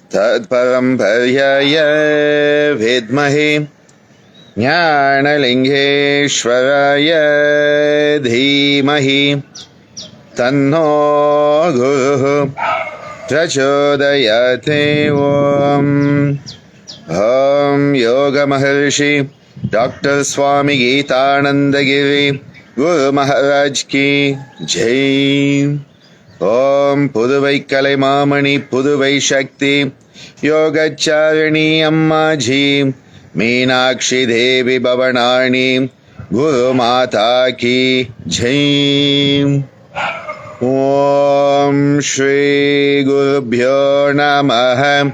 Tadparampariyaya Vidmahi Jnanalingeshwaraya Dhimahi Tanno Guru Prachodayate Om. Om Yoga Maharshi Dr. Swami Gitananda Giri Guru Maharaj Ki Jai. Om Puduvai Kalaimamani Puduvai Shakti Yogacharya Amma Ji Meenakshi Devi Bhavanani Guru Mata Ki Jai. Om Shri Gurubhyo Namaha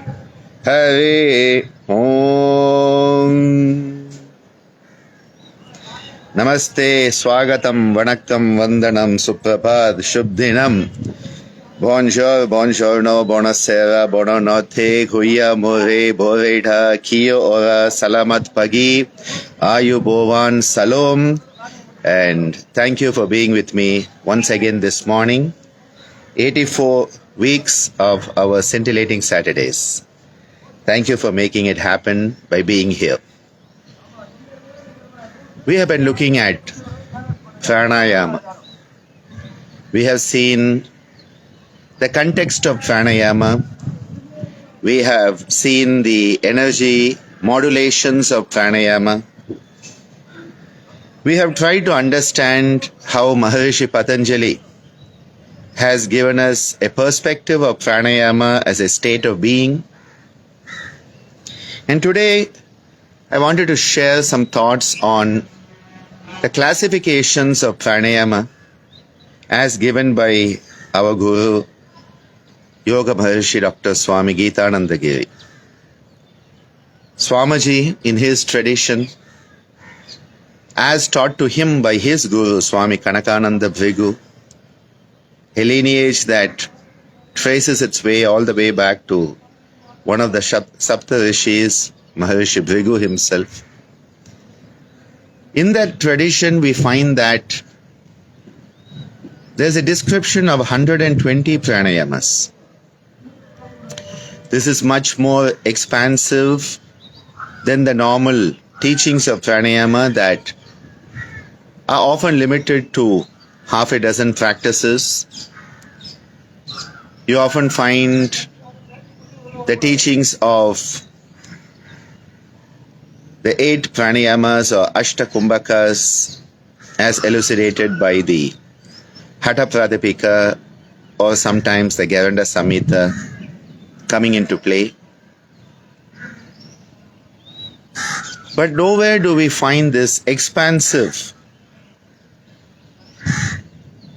Hari Om. Namaste, Swagatam, Vanakam, Vandanam, Suprapad, Shubdinam. Bonjour, buongiorno, buonasera, buonanotte, kuya, more, boreida, kiyo ora, salamat pagi, ayu bovan, salom. And thank you for being with me once again this morning. 84 weeks of our Scintillating Saturdays. Thank you for making it happen by being here. We have been looking at Pranayama. We have seen the context of Pranayama. We have seen the energy modulations of Pranayama. We have tried to understand how Maharishi Patanjali has given us a perspective of Pranayama as a state of being. And today, I wanted to share some thoughts on the classifications of Pranayama as given by our Guru, Yoga Maharishi Dr. Swami Gitananda Giri. Swamiji, in his tradition, as taught to him by his Guru, Swami Kanakananda Bhrigu, a lineage that traces its way all the way back to one of the Sapta Rishis, Maharishi Bhrigu himself. In that tradition, we find that there's a description of 120 pranayamas. This is much more expansive than the normal teachings of pranayama that are often limited to half a dozen practices. You often find the teachings of the 8 pranayamas or ashtakumbhakas as elucidated by the Hatha Pradipika or sometimes the Garanda Samhita coming into play. But nowhere do we find this expansive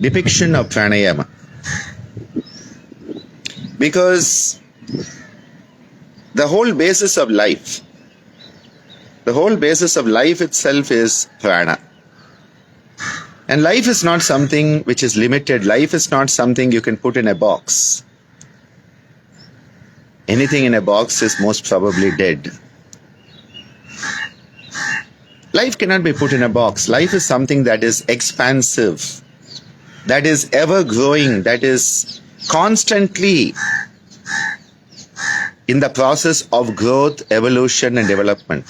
depiction of pranayama. Because the whole basis of life itself is prana. And life is not something which is limited. Life is not something you can put in a box. Anything in a box is most probably dead. Life cannot be put in a box. Life is something that is expansive, that is ever growing, that is constantly in the process of growth, evolution, and development.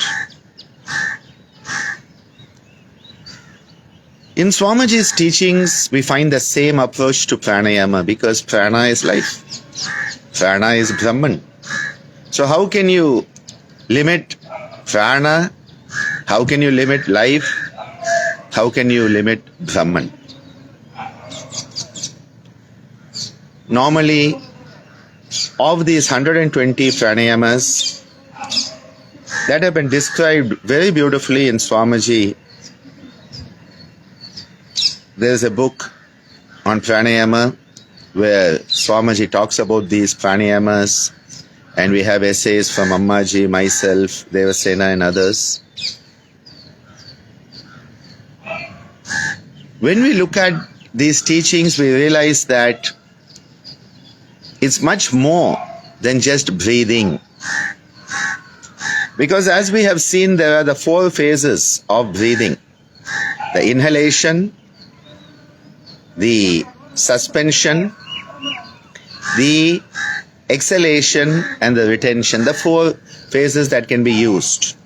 In Swamiji's teachings, we find the same approach to pranayama because prana is life. Prana is Brahman. So how can you limit prana? How can you limit life? How can you limit Brahman? Normally, of these 120 pranayamas that have been described very beautifully in Swamiji, there is a book on pranayama where Swamiji talks about these pranayamas, and we have essays from Ammaji, myself, Devasena and others. When we look at these teachings, we realize that it's much more than just breathing. Because as we have seen, there are the 4 phases of breathing. The inhalation, the suspension, the exhalation and the retention, the four phases that can be used.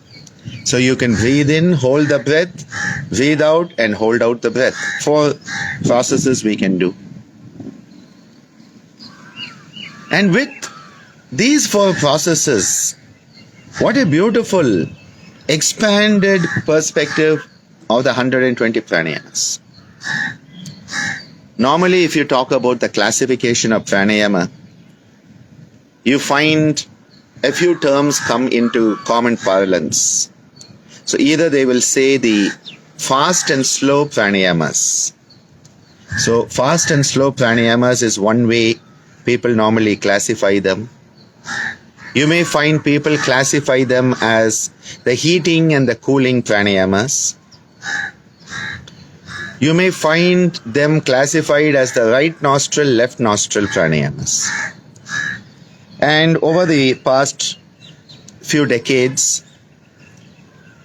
So you can breathe in, hold the breath, breathe out and hold out the breath. Four processes we can do. And with these four processes, what a beautiful expanded perspective of the 120 pranayamas. Normally, if you talk about the classification of pranayama, you find a few terms come into common parlance. So either they will say the fast and slow pranayamas. So fast and slow pranayamas is one way people normally classify them. You may find people classify them as the heating and the cooling pranayamas. You may find them classified as the right nostril, left nostril pranayamas. And over the past few decades,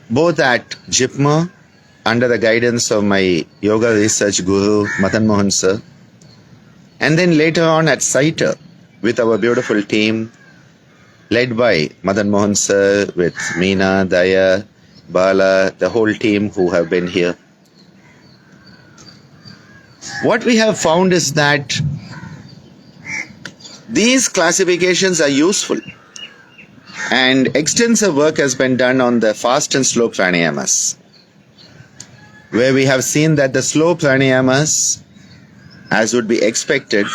both at JIPMER, under the guidance of my yoga research guru, Madan Mohan sir, and then later on at ICYER with our beautiful team, led by Madan Mohan sir, with Meena, Daya, Bala, the whole team who have been here. What we have found is that these classifications are useful, and extensive work has been done on the fast and slow pranayamas, where we have seen that the slow pranayamas, as would be expected,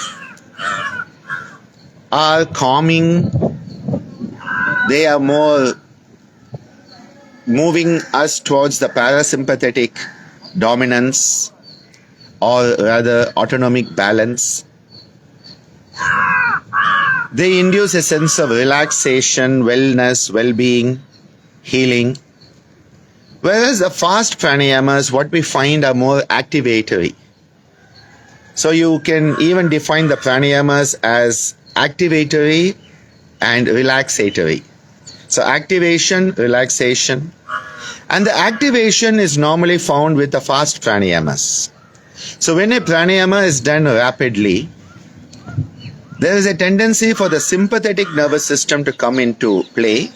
are calming. They are more moving us towards the parasympathetic dominance, or rather autonomic balance. They induce a sense of relaxation, wellness, well-being, healing. Whereas the fast pranayamas, what we find are more activatory. So you can even define the pranayamas as activatory and relaxatory. So activation, relaxation. And the activation is normally found with the fast pranayamas. So when a pranayama is done rapidly, there is a tendency for the sympathetic nervous system to come into play.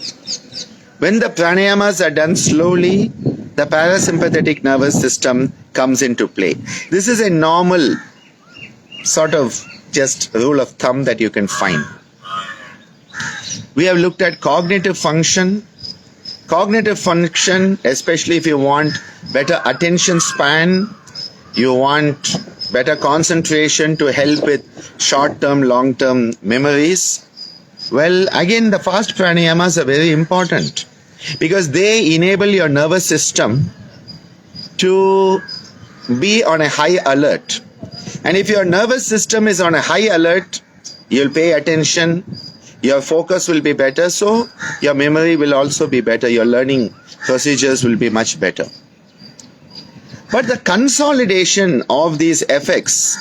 When the pranayamas are done slowly, the parasympathetic nervous system comes into play. This is a normal sort of just rule of thumb that you can find. We have looked at cognitive function. Cognitive function, especially if you want better attention span, you want better concentration to help with short-term, long-term memories. Well, again, the fast pranayamas are very important because they enable your nervous system to be on a high alert. And if your nervous system is on a high alert, you'll pay attention, your focus will be better, so your memory will also be better, your learning procedures will be much better. But the consolidation of these effects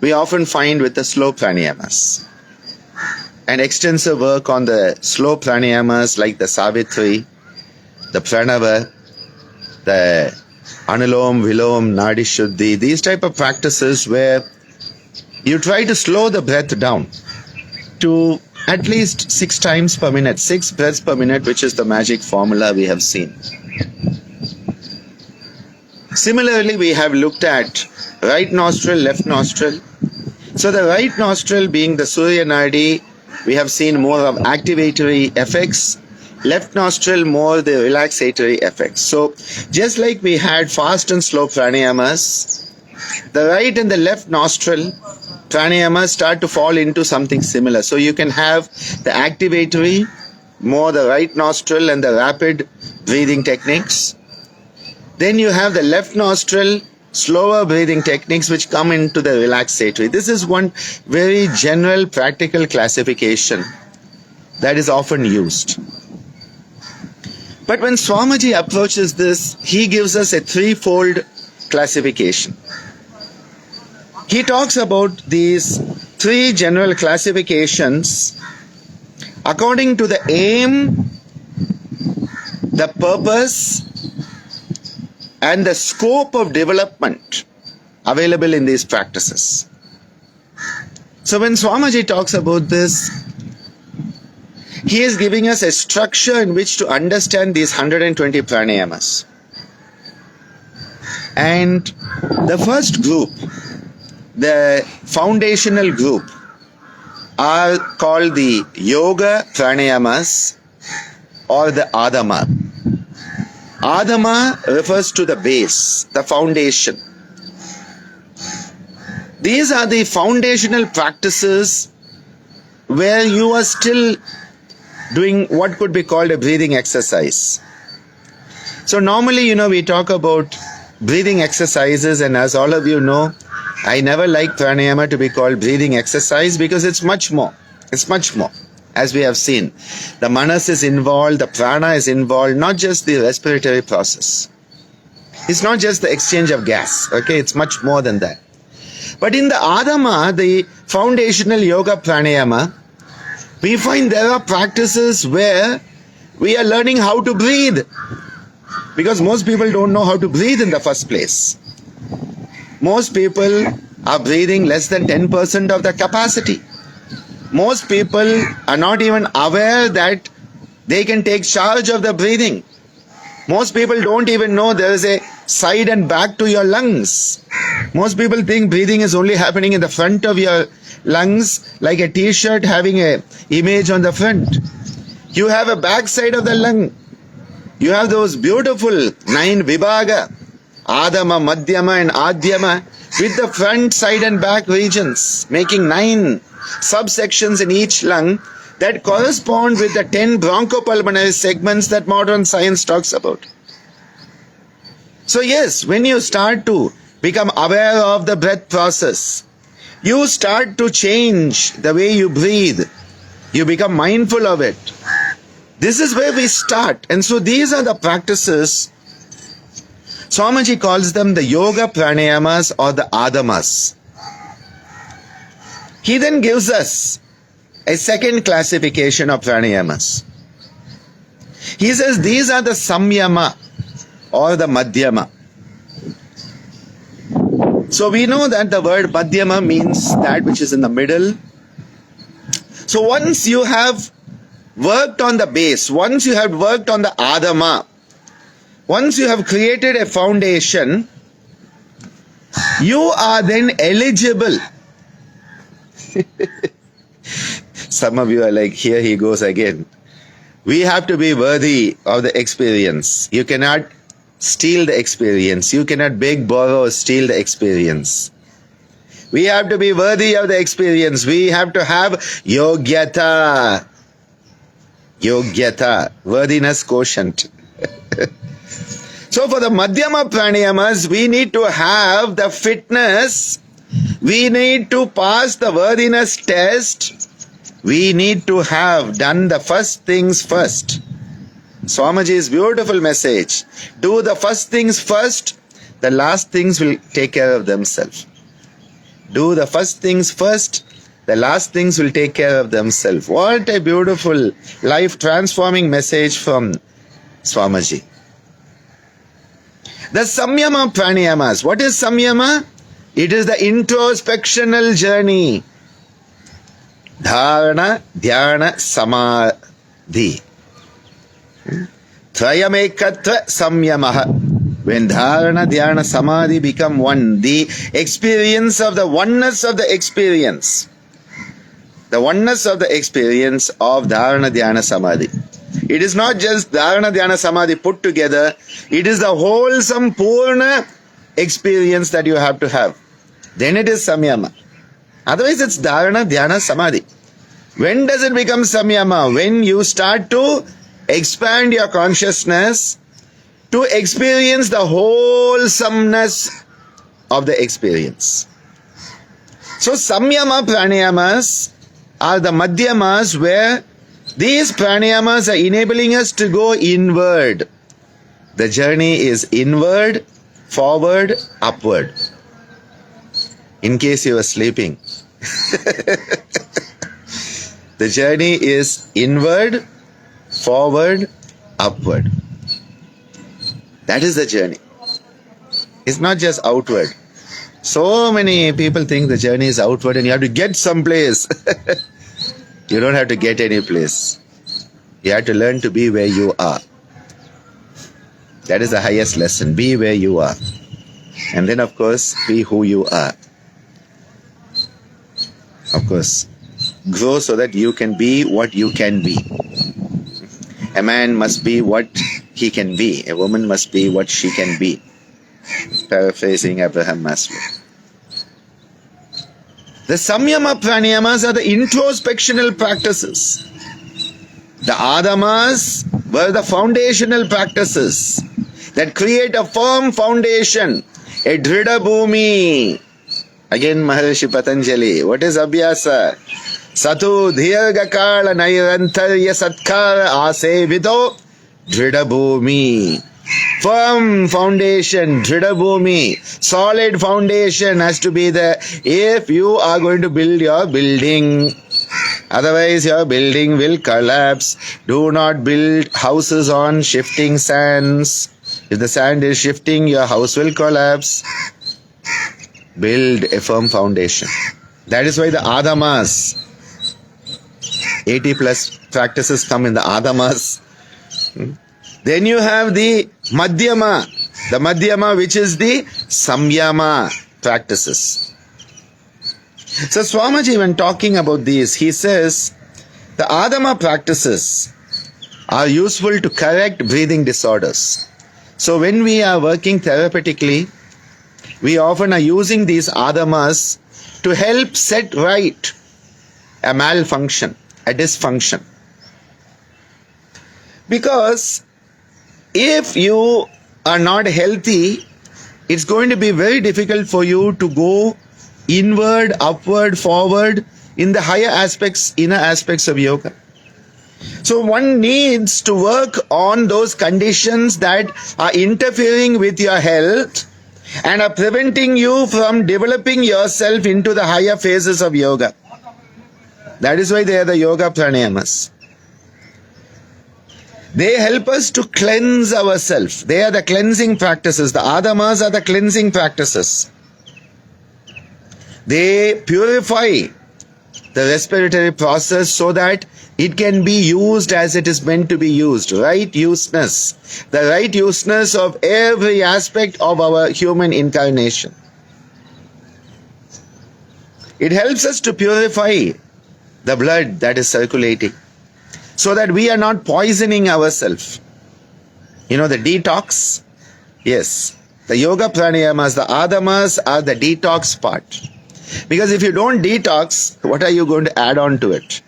we often find with the slow pranayamas. And extensive work on the slow pranayamas like the Savitri, the Pranava, the Anulom, Vilom, Nadi Shuddhi, these type of practices where you try to slow the breath down to at least 6 times per minute, 6 breaths per minute, which is the magic formula we have seen. Similarly, we have looked at right nostril, left nostril. So the right nostril being the Surya Nadi, we have seen more of activatory effects. Left nostril more the relaxatory effects. So just like we had fast and slow pranayamas, the right and the left nostril pranayamas start to fall into something similar. So you can have the activatory, more the right nostril and the rapid breathing techniques. Then you have the left nostril, slower breathing techniques which come into the relaxatory. This is one very general practical classification that is often used. But when Swamiji approaches this, he gives us a threefold classification. He talks about these 3 general classifications according to the aim, the purpose, and the scope of development available in these practices. So when Swamiji talks about this, he is giving us a structure in which to understand these 120 pranayamas. And the first group, the foundational group, are called the Yoga Pranayamas or the Adama. Adama refers to the base, the foundation. These are the foundational practices where you are still doing what could be called a breathing exercise. So normally, we talk about breathing exercises, and as all of you know, I never like pranayama to be called breathing exercise because it's much more. It's much more. As we have seen, the manas is involved, the prana is involved, not just the respiratory process. It's not just the exchange of gas, okay? It's much more than that. But in the Adama, the foundational yoga pranayama, we find there are practices where we are learning how to breathe. Because most people don't know how to breathe in the first place. Most people are breathing less than 10% of their capacity. Most people are not even aware that they can take charge of the breathing. Most people don't even know there is a side and back to your lungs. Most people think breathing is only happening in the front of your lungs, like a t-shirt having a image on the front. You have a back side of the lung. You have those beautiful 9 vibhaga, Adama, Madhyama and Adhyama, with the front, side and back regions, making 9 subsections in each lung that correspond with the 10 bronchopulmonary segments that modern science talks about. So yes, when you start to become aware of the breath process, you start to change the way you breathe. You become mindful of it. This is where we start. And so these are the practices. Swamiji calls them the Yoga Pranayamas or the Adamas. He then gives us a second classification of pranayamas. He says these are the Samyama or the Madhyama. So we know that the word Madhyama means that which is in the middle. So once you have worked on the base, once you have worked on the Adama, once you have created a foundation, you are then eligible. Some of you are like, here he goes again. We have to be worthy of the experience. You cannot steal the experience. You cannot beg, borrow, or steal the experience. We have to be worthy of the experience. We have to have yogyata. Yogyata, worthiness quotient. So for the Madhyama Pranayamas, we need to have the fitness. We need to pass the worthiness test. We need to have done the first things first. Swamiji's beautiful message. Do the first things first, the last things will take care of themselves. Do the first things first, the last things will take care of themselves. What a beautiful, life-transforming message from Swamiji. The Samyama Pranayamas. What is Samyama? It is the introspectional journey. Dharana, Dhyana, Samadhi. Trayamekatra Samyamaha. When Dharana, Dhyana, Samadhi become one, the experience of the oneness of the experience. The oneness of the experience of Dharana, Dhyana, Samadhi. It is not just Dharana, Dhyana, Samadhi put together. It is the wholesome, Purna experience that you have to have. Then it is Samyama. Otherwise it's Dharana, Dhyana, Samadhi. When does it become Samyama? When you start to expand your consciousness to experience the wholesomeness of the experience. So Samyama Pranayamas are the Madhyamas where these pranayamas are enabling us to go inward. The journey is inward, forward, upward. In case you are sleeping. The journey is inward, forward, upward. That is the journey. It's not just outward. So many people think the journey is outward and you have to get someplace. You don't have to get any place. You have to learn to be where you are. That is the highest lesson. Be where you are. And then, of course, be who you are. Of course, grow so that you can be what you can be. A man must be what he can be. A woman must be what she can be. Paraphrasing Abraham Maslow. The Samyama Pranayamas are the introspectional practices. The Adamas were the foundational practices that create a firm foundation, a Dhrida Bhumi. Again, Maharishi Patanjali. What is Abhyasa? Satu Dhyargakala Nairantarya Satkara Asevido Dhrida Bhumi. Firm foundation, Dhrida Bhumi. Solid foundation has to be there if you are going to build your building. Otherwise, your building will collapse. Do not build houses on shifting sands. If the sand is shifting, your house will collapse. Build a firm foundation. That is why the Adamas, 80 plus practices come in the Adamas. Then you have the Madhyama, which is the Samyama practices. So Swamiji, when talking about these, he says, the Adama practices are useful to correct breathing disorders. So when we are working therapeutically, we often are using these Adamas to help set right a malfunction, a dysfunction. Because if you are not healthy, it's going to be very difficult for you to go inward, upward, forward in the higher aspects, inner aspects of yoga. So one needs to work on those conditions that are interfering with your health and are preventing you from developing yourself into the higher phases of yoga. That is why they are the Yoga Pranayamas. They help us to cleanse ourselves. They are the cleansing practices. The Adamas are the cleansing practices. They purify the respiratory process so that it can be used as it is meant to be used. Right useness. The right useness of every aspect of our human incarnation. It helps us to purify the blood that is circulating so that we are not poisoning ourselves. You know the detox? Yes. The Yoga Pranayamas, the Adamas are the detox part. Because if you don't detox, what are you going to add on to it?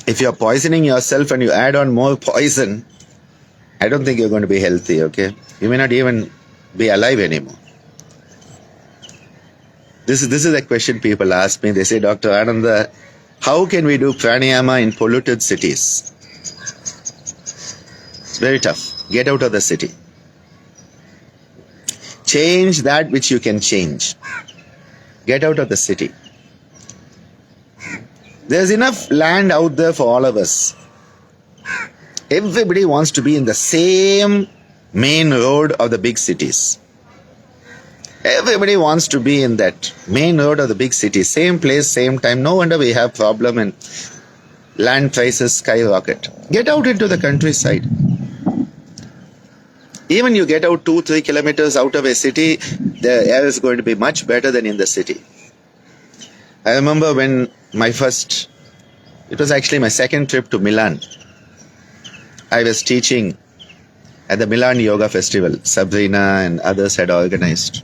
If you're poisoning yourself and you add on more poison, I don't think you're going to be healthy, okay? You may not even be alive anymore. This is a question people ask me. They say, Dr. Ananda, how can we do pranayama in polluted cities? It's very tough. Get out of the city. Change that which you can change. Get out of the city. There's enough land out there for all of us. Everybody wants to be in the same main road of the big cities. Everybody wants to be in that main road of the big city. Same place, same time. No wonder we have problem and land prices skyrocket. Get out into the countryside. Even you get out 2-3 kilometers out of a city, the air is going to be much better than in the city. I remember when it was actually my second trip to Milan. I was teaching at the Milan Yoga Festival. Sabrina and others had organized.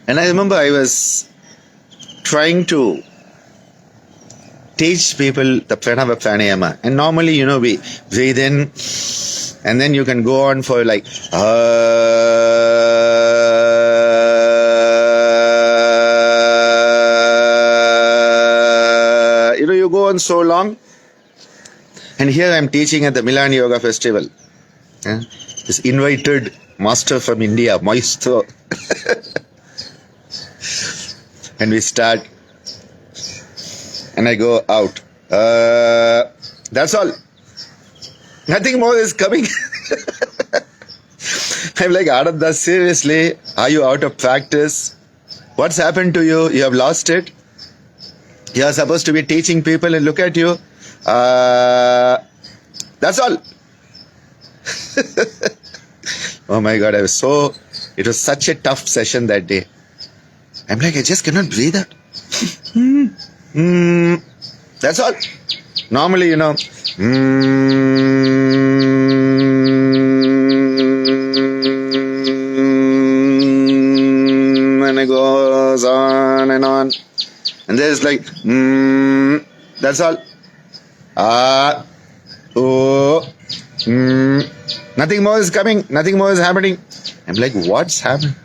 And I remember I was trying to teach people the Pranava Pranayama. And normally, we breathe in and then you can go on for like, you go on so long. And here I am teaching at the Milan Yoga Festival. This invited master from India, Maestro. And we start. And I go out. That's all. Nothing more is coming. I'm like, Ananda, seriously, are you out of practice? What's happened to you? You have lost it? You are supposed to be teaching people and look at you. That's all. Oh my God, it was such a tough session that day. I'm like, I just cannot breathe out. That's all. Normally, and it goes on and on. And there's like, that's all. Nothing more is coming, nothing more is happening. I'm like, what's happened?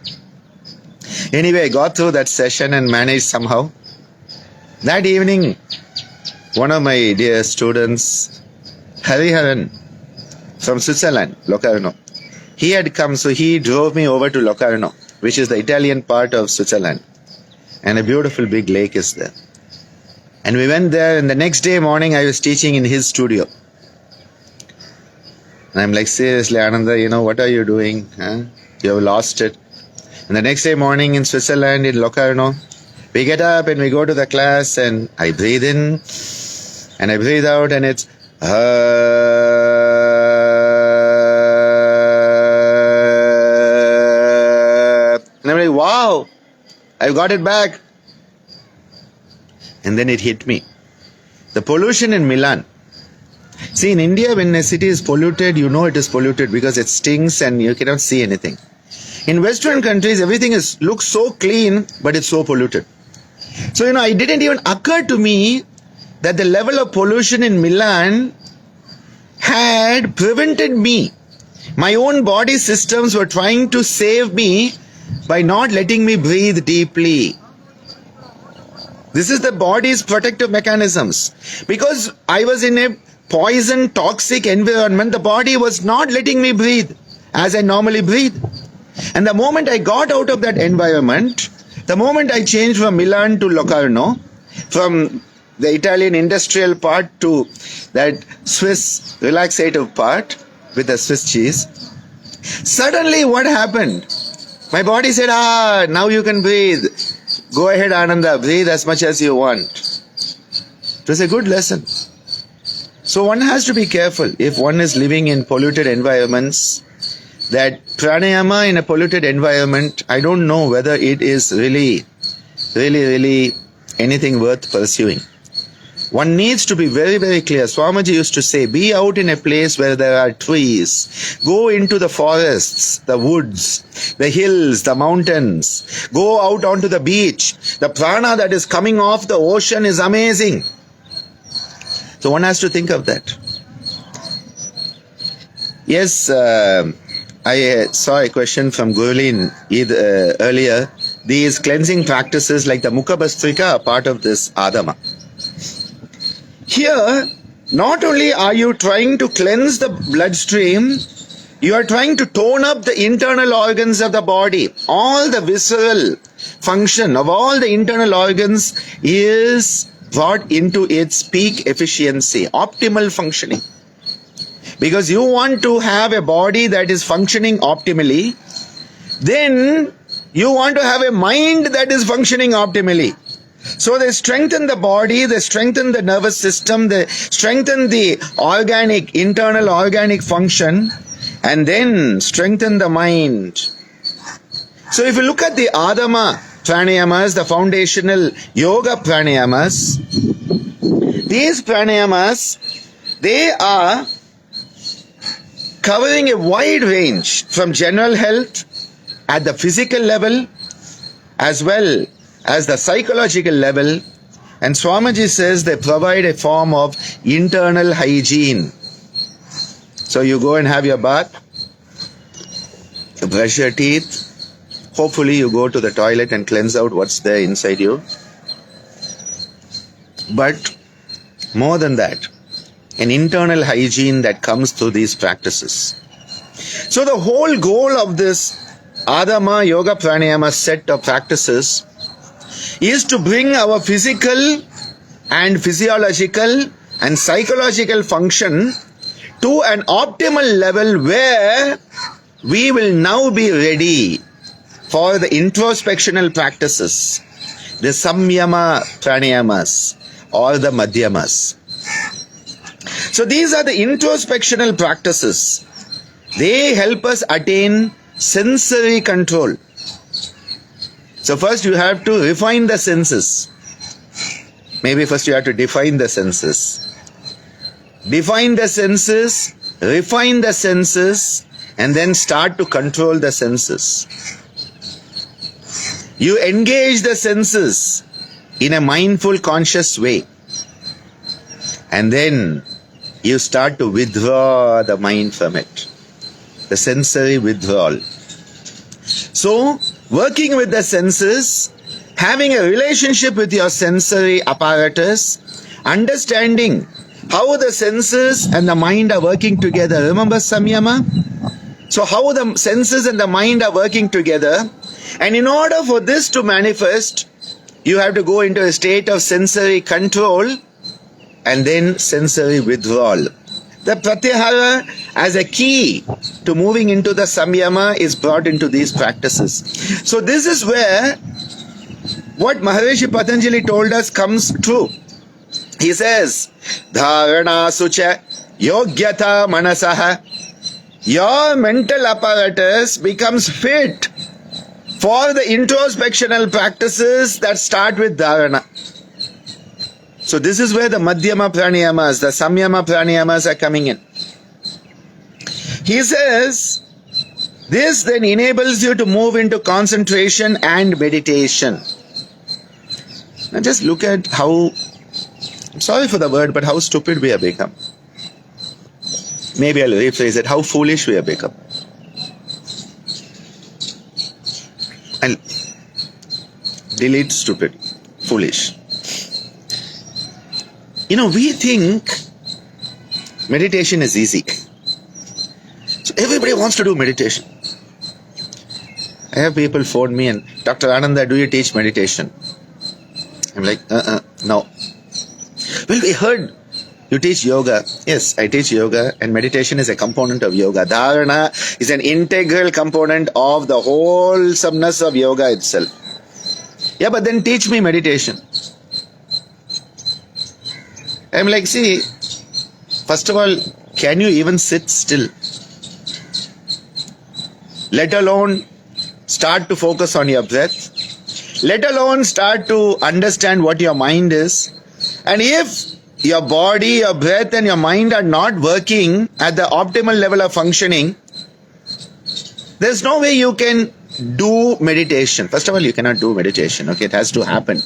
Anyway, I got through that session and managed somehow. That evening, one of my dear students, Hariharan, from Switzerland, Locarno, he had come, so he drove me over to Locarno, which is the Italian part of Switzerland. And a beautiful big lake is there. And we went there, and the next day morning I was teaching in his studio. And I'm like, seriously, Ananda, what are you doing? Huh? You have lost it. And the next day morning in Switzerland, in Locarno, we get up and we go to the class, and I breathe in and I breathe out, and it's and I'm like, wow, I've got it back. And then it hit me. The pollution in Milan. See, in India, when a city is polluted, you know it is polluted because it stinks and you cannot see anything. In Western countries, everything looks so clean, but it's so polluted. So, it didn't even occur to me that the level of pollution in Milan had prevented me. My own body systems were trying to save me by not letting me breathe deeply. This is the body's protective mechanisms. Because I was in a poison, toxic environment, the body was not letting me breathe as I normally breathe. And the moment I got out of that environment, the moment I changed from Milan to Locarno, from the Italian industrial part to that Swiss relaxative part with the Swiss cheese, suddenly what happened? My body said, now you can breathe. Go ahead, Ananda, breathe as much as you want. It was a good lesson. So one has to be careful if one is living in polluted environments, that pranayama in a polluted environment, I don't know whether it is really anything worth pursuing. One needs to be very, very clear. Swamiji used to say, be out in a place where there are trees. Go into the forests, the woods, the hills, the mountains. Go out onto the beach. The prana that is coming off the ocean is amazing. So one has to think of that. Yes, I saw a question from Gurleen earlier. These cleansing practices like the Mukha Bastrika are part of this Adama. Here, not only are you trying to cleanse the bloodstream, you are trying to tone up the internal organs of the body. All the visceral function of all the internal organs is brought into its peak efficiency, optimal functioning. Because you want to have a body that is functioning optimally, then you want to have a mind that is functioning optimally. So they strengthen the body, they strengthen the nervous system, they strengthen the internal organic function, and then strengthen the mind. So if you look at the Adama Pranayamas, the foundational Yoga Pranayamas, these Pranayamas, they are covering a wide range from general health at the physical level as well as the psychological level, and Swamiji says they provide a form of internal hygiene. So you go and have your bath, you brush your teeth, hopefully you go to the toilet and cleanse out what's there inside you. But more than that, an internal hygiene that comes through these practices. So the whole goal of this Adama Yoga Pranayama set of practices is to bring our physical and physiological and psychological function to an optimal level where we will now be ready for the introspectional practices, the Samyama Pranayamas, or the Madhyamas. So these are the introspectional practices. They help us attain sensory control. So first you have to refine the senses. Maybe first you have to define the senses. Define the senses, refine the senses, and then start to control the senses. You engage the senses in a mindful, conscious way. And then you start to withdraw the mind from it. The sensory withdrawal. So, working with the senses, having a relationship with your sensory apparatus, understanding how the senses and the mind are working together. Remember Samyama? So how the senses and the mind are working together. And in order for this to manifest, you have to go into a state of sensory control and then sensory withdrawal. The pratyahara as a key to moving into the samyama is brought into these practices. So this is where what Maharishi Patanjali told us comes true. He says, Dharana sucha yogyata manasaha. Your mental apparatus becomes fit for the introspectional practices that start with dharana. So this is where the Madhyama Pranayamas, the Samyama Pranayamas are coming in. He says, this then enables you to move into concentration and meditation. Now just look at how, I'm sorry for the word, but how stupid we have become. Maybe I'll rephrase it, how foolish we have become. I'll delete stupid, foolish. You know, we think meditation is easy. So everybody wants to do meditation. I have people phone me and, Dr.Ananda, do you teach meditation? I'm like, no. Well, we heard you teach yoga. Yes, I teach yoga, and meditation is a component of yoga. Dharana is an integral component of the wholesomeness of yoga itself. Yeah, but then teach me meditation. I'm like, see, first of all, can you even sit still? Let alone start to focus on your breath. Let alone start to understand what your mind is. And if your body, your breath and your mind are not working at the optimal level of functioning, there's no way you can do meditation. First of all, you cannot do meditation. Okay, it has to happen.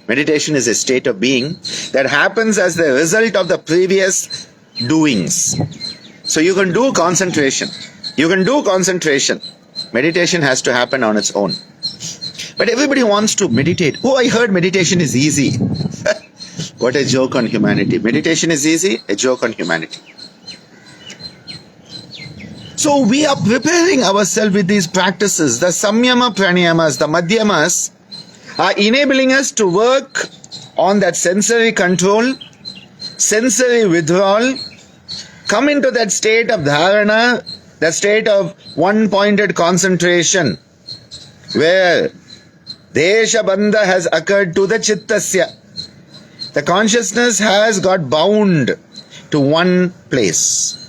Meditation is a state of being that happens as the result of the previous doings. So you can do concentration. You can do concentration. Meditation has to happen on its own. But everybody wants to meditate. Oh, I heard meditation is easy. What a joke on humanity. Meditation is easy, a joke on humanity. So we are preparing ourselves with these practices. The Samyama Pranayamas, the Madhyamas, are enabling us to work on that sensory control, sensory withdrawal, come into that state of dharana, that state of one-pointed concentration, where desha bandha has occurred to the chittasya. The consciousness has got bound to one place.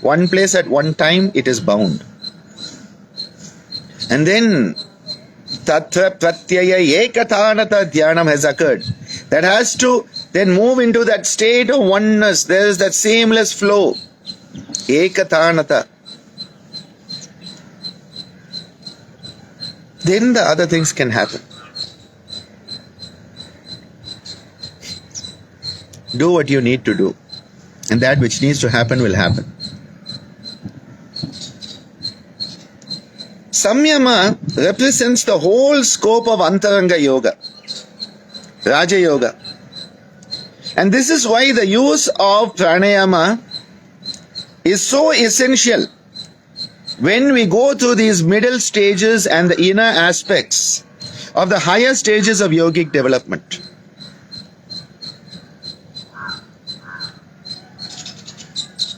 One place at one time, it is bound. And then Tatra Pratyaya Ekathanata Dhyanam has occurred. That has to then move into that state of oneness. There is that seamless flow. Ekathanata. Then the other things can happen. Do what you need to do. And that which needs to happen will happen. Samyama represents the whole scope of Antaranga Yoga, Raja Yoga. And this is why the use of Pranayama is so essential when we go through these middle stages and the inner aspects of the higher stages of yogic development.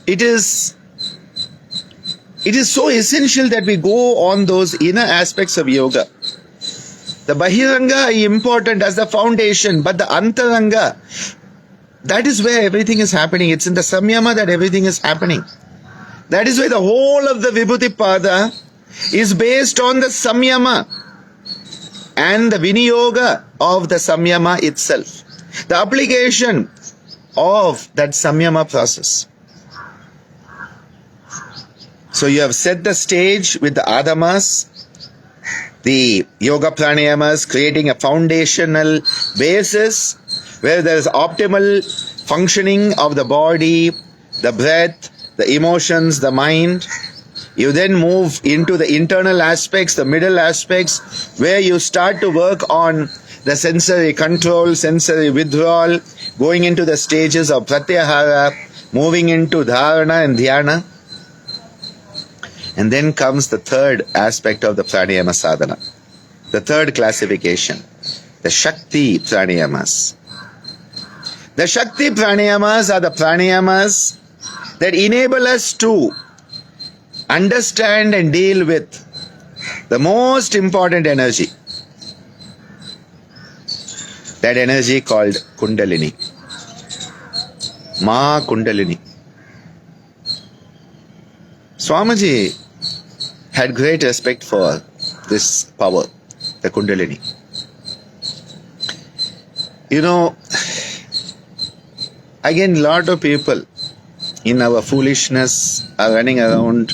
It is so essential that we go on those inner aspects of yoga. The Bahiranga is important as the foundation, but the Antaranga, that is where everything is happening. It's in the Samyama that everything is happening. That is why the whole of the Vibhuti Pada is based on the Samyama and the Viniyoga of the Samyama itself. The application of that Samyama process. So you have set the stage with the Adamas, the Yoga Pranayamas, creating a foundational basis where there is optimal functioning of the body, the breath, the emotions, the mind. You then move into the internal aspects, the middle aspects, where you start to work on the sensory control, sensory withdrawal, going into the stages of pratyahara, moving into dharana and dhyana. And then comes the third aspect of the pranayama sadhana, the third classification, the Shakti Pranayamas. The Shakti Pranayamas are the pranayamas that enable us to understand and deal with the most important energy. That energy called Kundalini. Ma Kundalini. Swamiji had great respect for this power, the Kundalini. You know, again, a lot of people in our foolishness are running around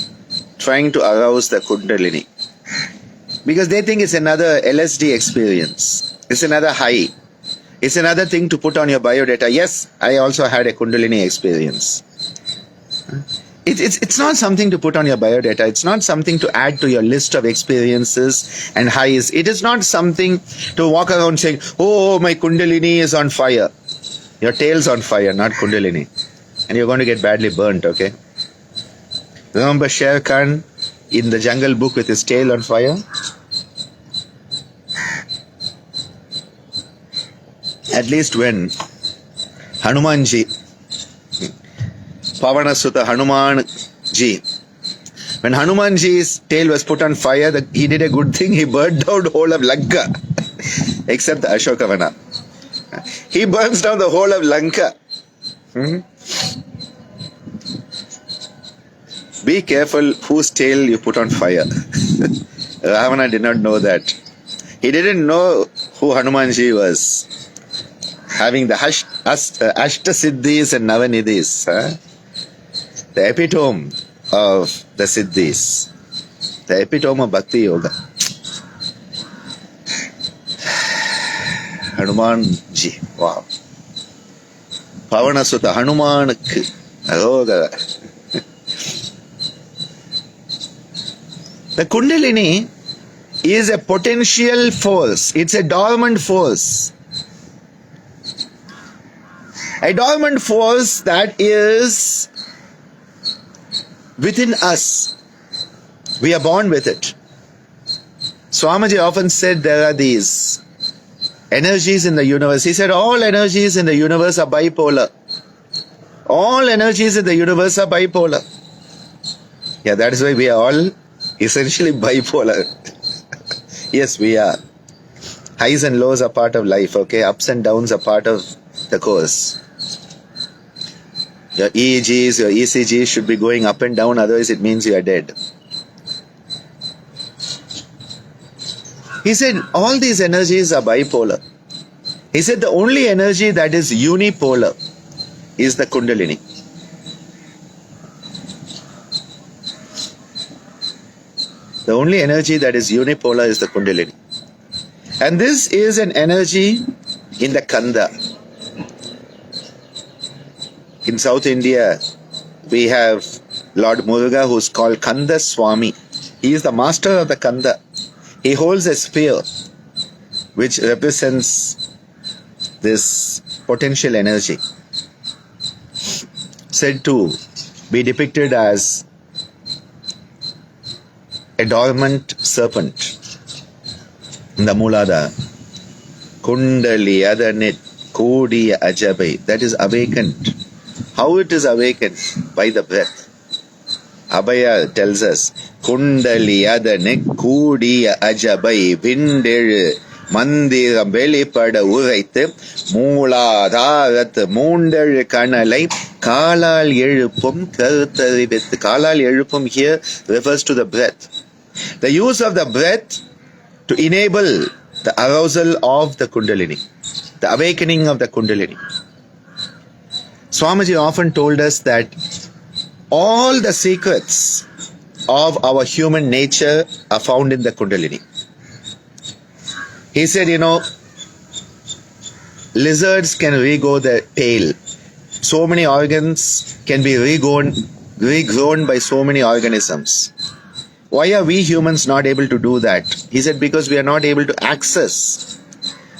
trying to arouse the Kundalini because they think it's another LSD experience. It's another high. It's another thing to put on your biodata. Yes, I also had a Kundalini experience. It's not something to put on your biodata. It's not something to add to your list of experiences and highs. It is not something to walk around saying, oh, my Kundalini is on fire. Your tail's on fire, not Kundalini. And you're going to get badly burnt, okay? Remember Sher Khan in the Jungle Book with his tail on fire? At least when Hanumanji, Pavana Sutta Hanumanji, when Hanumanji's tail was put on fire, he did a good thing. He burned down the whole of Lanka, except the Ashokavana. He burns down the whole of Lanka. Be careful whose tail you put on fire. Ravana did not know that. He didn't know who Hanumanji was. Having the Ashta Siddhis and Navanidhis. The epitome of the Siddhis. The epitome of Bhakti Yoga. Hanumanji. Wow. Pavana Sutta Hanumanak. Aroga. The Kundalini is a potential force. It's a dormant force. A dormant force that is within us. We are born with it. Swamiji often said there are these energies in the universe. He said all energies in the universe are bipolar. All energies in the universe are bipolar. Yeah, that is why we are all essentially bipolar. Yes, we are. Highs and lows are part of life, okay? Ups and downs are part of the course. Your EEGs, your ECGs should be going up and down, otherwise it means you are dead. He said all these energies are bipolar. He said the only energy that is unipolar is the Kundalini. The only energy that is unipolar is the Kundalini. And this is an energy in the Kanda. In South India, we have Lord Muruga, who is called Kanda Swami. He is the master of the Kanda. He holds a spear which represents this potential energy, said to be depicted as a dormant serpent. The Mulada. Kundali Adanit Kodi Ajabai. That is awakened. How it is awakened? By the breath. Abhaya tells us, Kundali Adanit Kodi Ajabai Vindel மந்திரம் வெளிப்பட உரைத்து மூலாதாரத்து மூண்டழு கணலை காலால் எழுப்பும் கருத்தறிவித்து. காலால் எழுப்பும் here refers to the breath. The use of the breath to enable the arousal of the Kundalini, the awakening of the Kundalini. Swamiji often told us that all the secrets of our human nature are found in the Kundalini. He said, lizards can regrow their tail. So many organs can be regrown by so many organisms. Why are we humans not able to do that? He said, because we are not able to access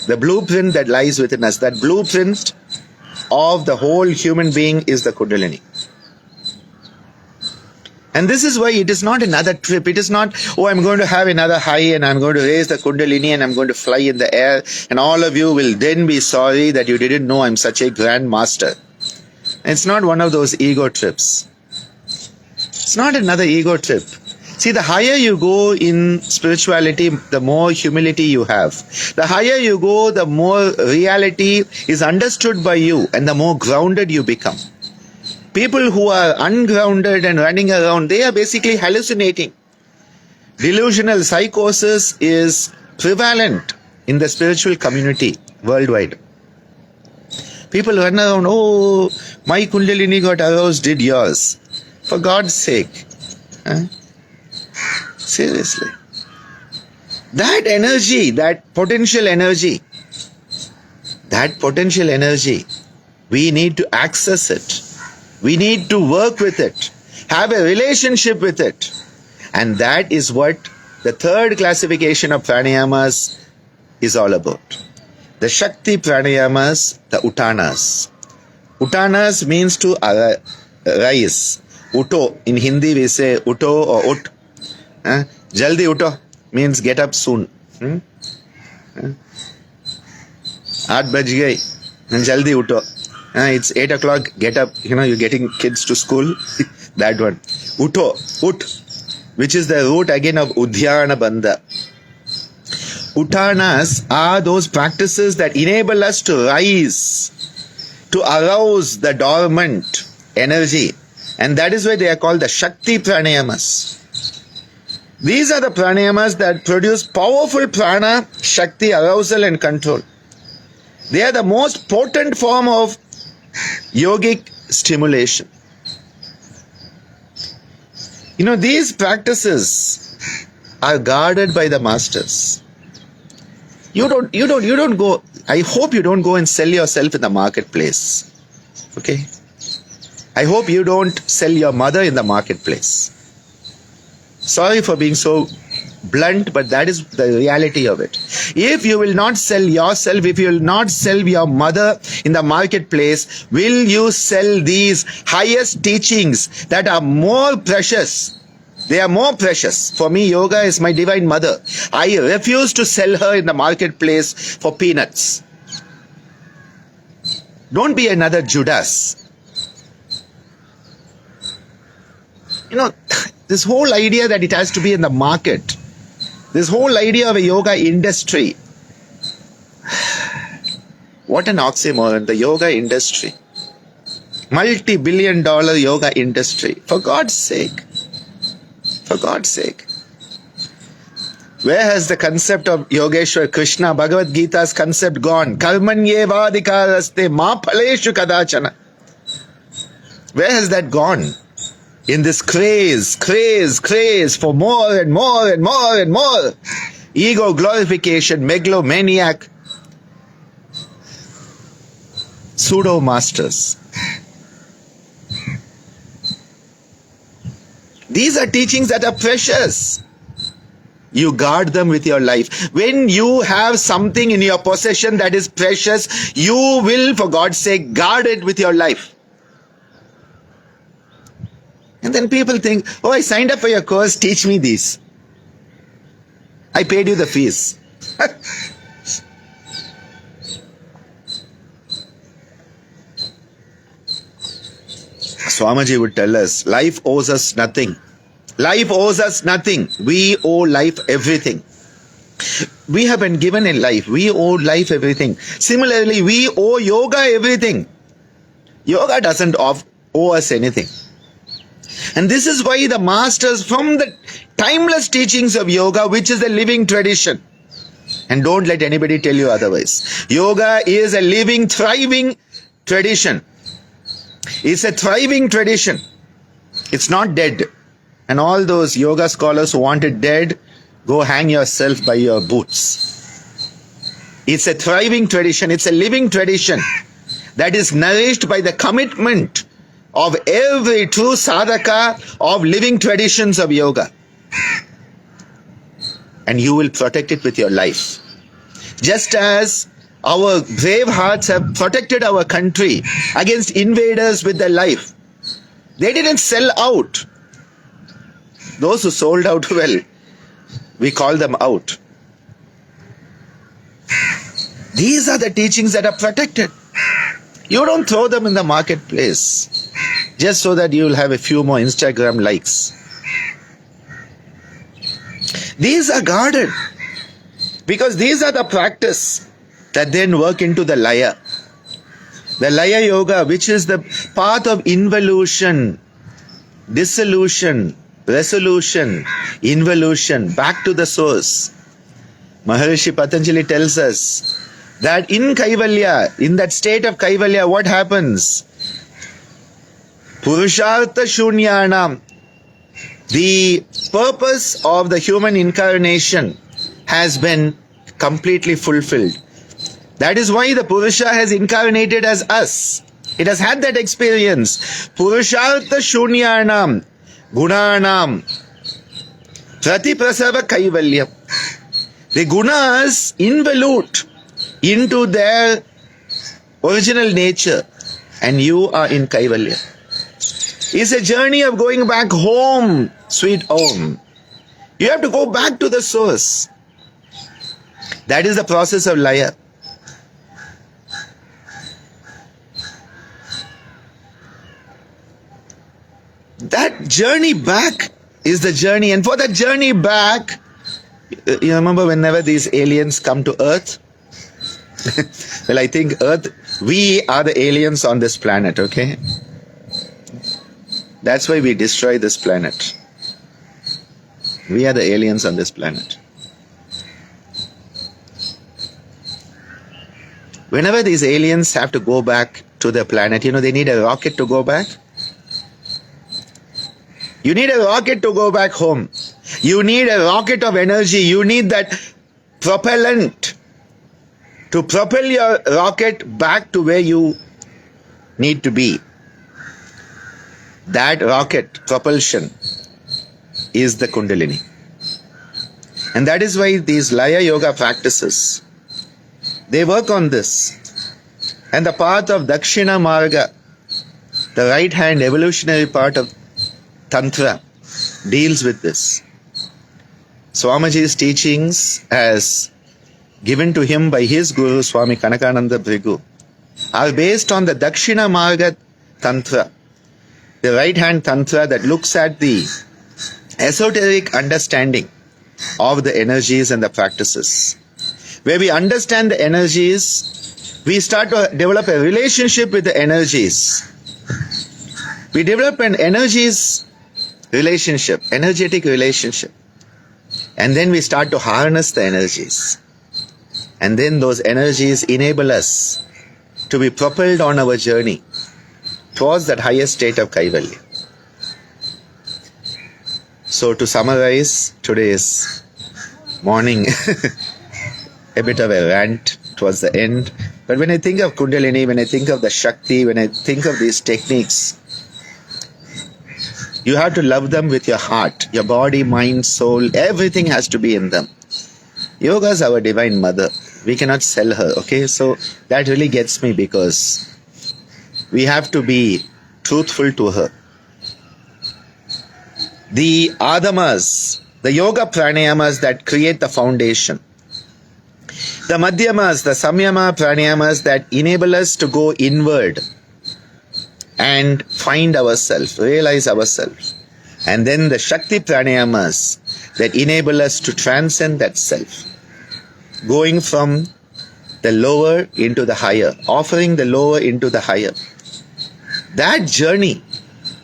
the blueprint that lies within us. That blueprint of the whole human being is the Kundalini. And this is why it is not another trip. It is not, I'm going to have another high and I'm going to raise the Kundalini and I'm going to fly in the air and all of you will then be sorry that you didn't know I'm such a grand master. It's not one of those ego trips. It's not another ego trip. See, the higher you go in spirituality, the more humility you have. The higher you go, the more reality is understood by you and the more grounded you become. People who are ungrounded and running around, they are basically hallucinating. Delusional psychosis is prevalent in the spiritual community worldwide. People run around, my Kundalini got aroused, did yours? For God's sake. Seriously. That energy, that potential energy, we need to access it. We need to work with it, have a relationship with it. And that is what the third classification of Pranayamas is all about. The Shakti Pranayamas, the Uttanas. Uttanas means to rise. Utto, in Hindi we say Utto or Ut. Jaldi Utto means get up soon. 8 baj gayi, jaldi Utto. It's 8 o'clock, get up, you're getting kids to school. That one. Utto, Ut, which is the root again of Udhyana Bandha. Uttanas are those practices that enable us to rise, to arouse the dormant energy. And that is why they are called the Shakti Pranayamas. These are the Pranayamas that produce powerful prana, Shakti, arousal and control. They are the most potent form of yogic stimulation. These practices are guarded by the masters. You don't go, I hope you don't go and sell yourself in the marketplace. Okay? I hope you don't sell your mother in the marketplace. Sorry for being so blunt, but that is the reality of it. If you will not sell yourself, if you will not sell your mother in the marketplace, will you sell these highest teachings that are more precious? They are more precious. For me, yoga is my divine mother. I refuse to sell her in the marketplace for peanuts. Don't be another Judas. This whole idea that it has to be in the market, this whole idea of a yoga industry, what an oxymoron, the yoga industry. Multi-billion-dollar yoga industry. For God's sake. For God's sake. Where has the concept of Yogeshwar Krishna, Bhagavad Gita's concept gone? Karmanyevadikaraste ma phaleshu kadachana. Where has that gone? In this craze for more and more and more and more. Ego glorification, megalomaniac, pseudo masters. These are teachings that are precious. You guard them with your life. When you have something in your possession that is precious, you will, for God's sake, guard it with your life. And then people think, I signed up for your course, teach me these. I paid you the fees. Swamiji would tell us, life owes us nothing. Life owes us nothing. We owe life everything. we have been given a life. We owe life everything. Similarly, we owe yoga everything. Yoga doesn't owe us anything. And this is why the masters from the timeless teachings of yoga, which is a living tradition, and don't let anybody tell you otherwise. Yoga is a living, thriving tradition. It's a thriving tradition. It's not dead. And all those yoga scholars who want it dead, go hang yourself by your boots. It's a thriving tradition. It's a living tradition that is nourished by the commitment of every true sadhaka of living traditions of yoga. And you will protect it with your life. Just as our brave hearts have protected our country against invaders with their life. They didn't sell out. Those who sold out, well, we call them out. These are the teachings that are protected. You don't throw them in the marketplace just so that you will have a few more Instagram likes. These are guarded because these are the practice that then work into the laya. The laya yoga, which is the path of involution, dissolution, resolution, involution, back to the source. Maharishi Patanjali tells us that in Kaivalya, in that state of Kaivalya, what happens? Purushartha Shunyanam, the purpose of the human incarnation has been completely fulfilled. That is why the Purusha has incarnated as us. It has had that experience. Purushartha Shunyanam, Gunanam, Pratiprasava Kaivalyam. The gunas involute into their original nature, and you are in Kaivalya. It's a journey of going back home, sweet home. You have to go back to the source. That is the process of laya. That journey back is the journey, and for that journey back, you remember whenever these aliens come to Earth? Well, I think Earth, we are the aliens on this planet, okay? That's why we destroy this planet. We are the aliens on this planet. Whenever these aliens have to go back to their planet, they need a rocket to go back. You need a rocket to go back home. You need a rocket of energy. You need that propellant to propel your rocket back to where you need to be. That rocket propulsion is the Kundalini. And that is why these Laya Yoga practices, they work on this. And the path of Dakshina Marga, the right hand evolutionary part of Tantra, deals with this. Swamiji's teachings, as given to him by his guru Swami Kanakananda Bhrigu, are based on the Dakshina Marga Tantra, the right hand Tantra that looks at the esoteric understanding of the energies and the practices. Where we understand the energies, we start to develop a relationship with the energies. We develop an energies relationship, energetic relationship. And then we start to harness the energies. And then those energies enable us to be propelled on our journey towards that higher state of Kaivalya. So to summarize today's morning, a bit of a rant towards the end. But when I think of Kundalini, when I think of the Shakti, when I think of these techniques, you have to love them with your heart, your body, mind, soul, everything has to be in them. Yoga is our divine mother. We cannot sell her, okay? So that really gets me because we have to be truthful to her. The Adamas, the Yoga Pranayamas that create the foundation. The Madhyamas, the Samyama Pranayamas that enable us to go inward and find ourselves, realize ourselves. And then the Shakti Pranayamas that enable us to transcend that self. going from the lower into the higher, offering the lower into the higher. That journey,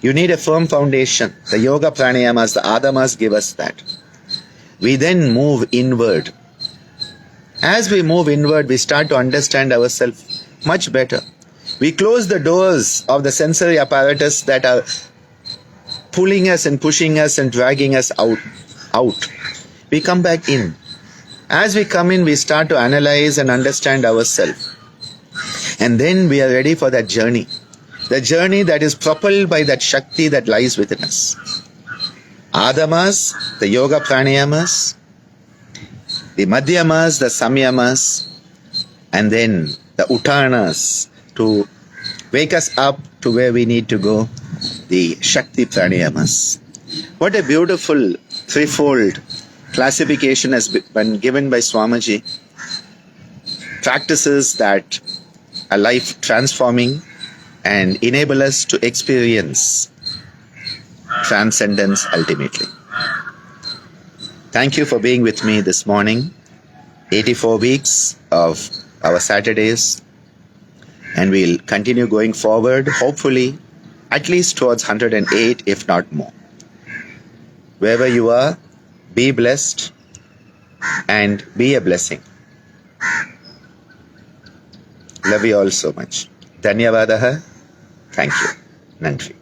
you need a firm foundation. The Yoga Pranayamas, the Adamas give us that. We then move inward. As we move inward, we start to understand ourselves much better. We close the doors of the sensory apparatus that are pulling us and pushing us and dragging us out. We come back in. As we come in, we start to analyze and understand ourselves. And then we are ready for that journey. The journey that is propelled by that Shakti that lies within us. Adamas, the Yoga Pranayamas, the Madhyamas, the Samyamas, and then the Uttanas to wake us up to where we need to go, the Shakti Pranayamas. What a beautiful threefold classification has been given by Swamiji. Practices that are life transforming and enable us to experience transcendence ultimately. Thank you for being with me this morning. 84 weeks of our Saturdays, and we'll continue going forward, hopefully at least towards 108, if not more. Wherever you are, be blessed and be a blessing. Love you all so much. Dhanyavadaha. Thank you. Nandri.